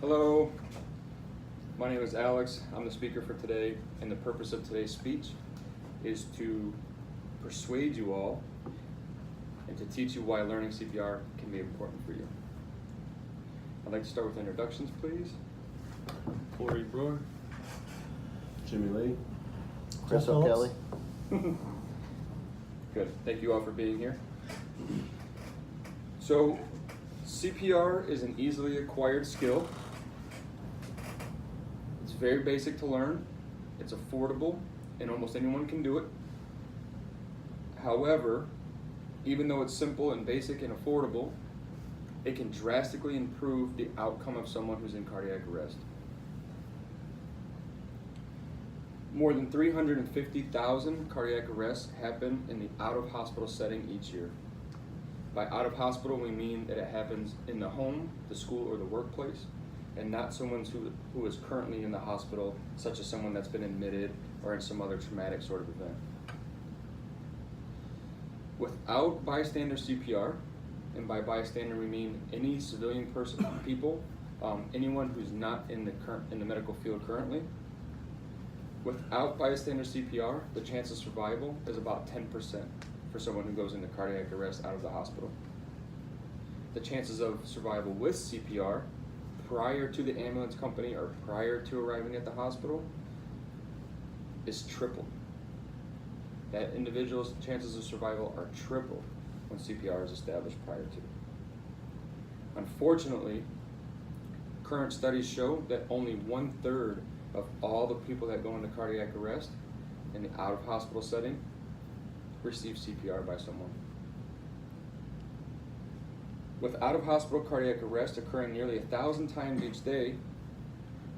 Hello, my name is Alex. I'm the speaker for today, and the purpose of today's speech is to persuade you all and to teach you why learning CPR can be important for you. I'd like to start with introductions, please. Flores Brewer, Jimmy Lee. Chris O'Kelly. Good. Thank you all for being here. So, CPR is an easily acquired skill. It's very basic to learn. It's affordable, and almost anyone can do it. However, even though it's simple and basic and affordable, it can drastically improve the outcome of someone who's in cardiac arrest. More than 350,000 cardiac arrests happen in the out-of-hospital setting each year. By out-of-hospital, we mean that it happens in the home, the school, or the workplace, and not someone who is currently in the hospital, such as someone that's been admitted or in some other traumatic sort of event. Without bystander CPR, and by bystander we mean any civilian people, anyone who's not in the medical field currently. Without bystander CPR, the chance of survival is about 10% for someone who goes into cardiac arrest out of the hospital. The chances of survival with CPR prior to the ambulance company or prior to arriving at the hospital is triple. That individual's chances of survival are triple when CPR is established prior to. Unfortunately, current studies show that only 1/3 of all the people that go into cardiac arrest in the out-of-hospital setting receive CPR by someone. With out-of-hospital cardiac arrest occurring nearly 1,000 times each day,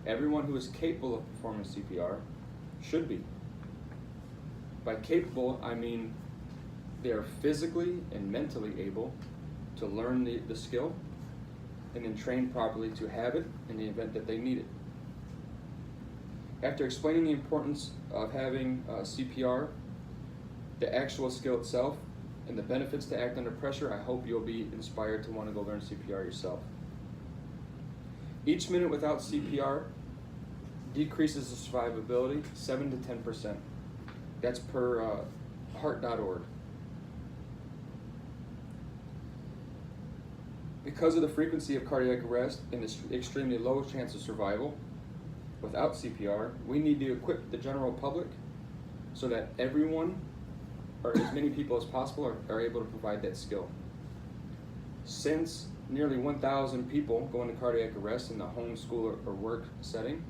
everyone who is capable of performing CPR should be. By capable, I mean they are physically and mentally able to learn the skill and then train properly to have it in the event that they need it. After explaining the importance of having CPR, the actual skill itself, and the benefits to act under pressure, I hope you'll be inspired to want to go learn CPR yourself. Each minute without CPR decreases the survivability 7 to 10%. That's per heart.org. Because of the frequency of cardiac arrest and the extremely low chance of survival, without CPR, we need to equip the general public so that everyone, or as many people as possible, are able to provide that skill. Since nearly 1,000 people go into cardiac arrest in the home, school, or work setting,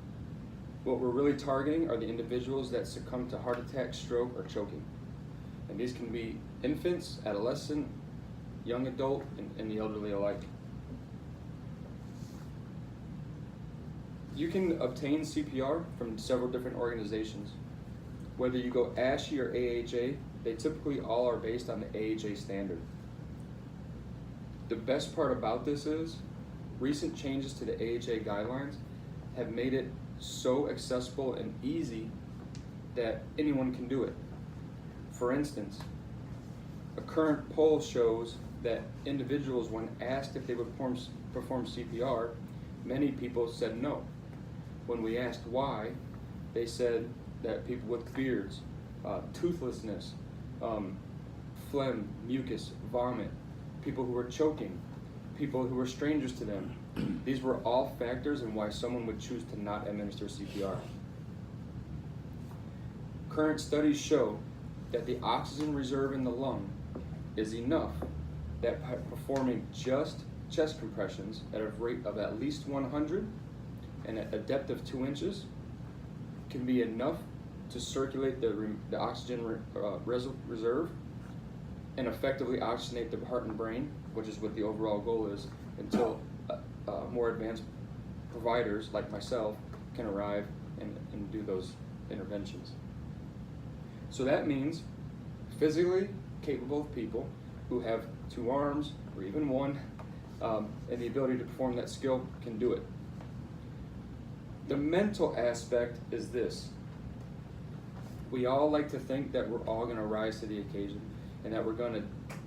what we're really targeting are the individuals that succumb to heart attack, stroke, or choking. And these can be infants, adolescent, young adult, and the elderly alike. You can obtain CPR from several different organizations. Whether you go ASHE or AHA, they typically all are based on the AHA standard. The best part about this is recent changes to the AHA guidelines have made it so accessible and easy that anyone can do it. For instance, a current poll shows that individuals, when asked if they would perform CPR, many people said no. When we asked why, they said that people with beards, toothlessness, phlegm, mucus, vomit, people who were choking, people who were strangers to them. These were all factors in why someone would choose to not administer CPR. Current studies show that the oxygen reserve in the lung is enough that by performing just chest compressions at a rate of at least 100 and at a depth of 2 inches can be enough to circulate the oxygen reserve and effectively oxygenate the heart and brain, which is what the overall goal is, until more advanced providers like myself can arrive and do those interventions. So that means physically capable people who have 2 arms or even 1 and the ability to perform that skill can do it. The mental aspect is this. We all like to think that we're all going to rise to the occasion and that we're going to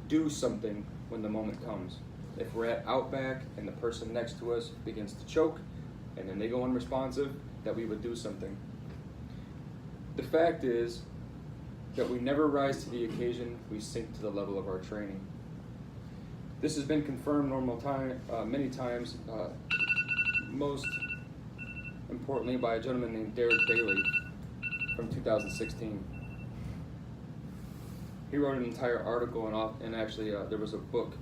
do something when the moment comes. If we're at Outback and the person next to us begins to choke, and then they go unresponsive, that we would do something. The fact is that we never rise to the occasion, we sink to the level of our training. This has been confirmed many times, most importantly by a gentleman named Derek Bailey from 2016. He wrote an entire article and actually there was a book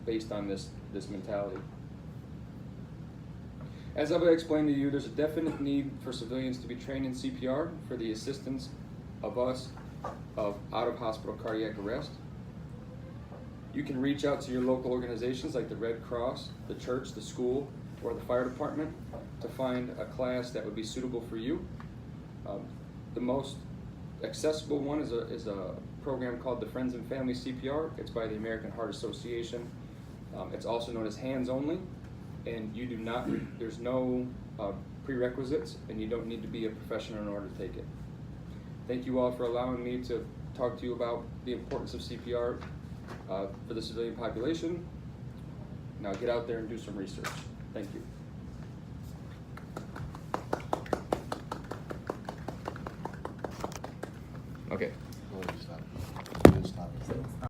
based on this mentality. As I've explained to you, there's a definite need for civilians to be trained in CPR for the assistance of out-of-hospital cardiac arrest. You can reach out to your local organizations like the Red Cross, the church, the school, or the fire department to find a class that would be suitable for you. The most accessible one is a program called the Friends and Family CPR. It's by the American Heart Association. It's also known as hands only, and there's no prerequisites, and you don't need to be a professional in order to take it. Thank you all for allowing me to talk to you about the importance of CPR for the civilian population. Now get out there and do some research. Thank you. Okay. Stop. Stop.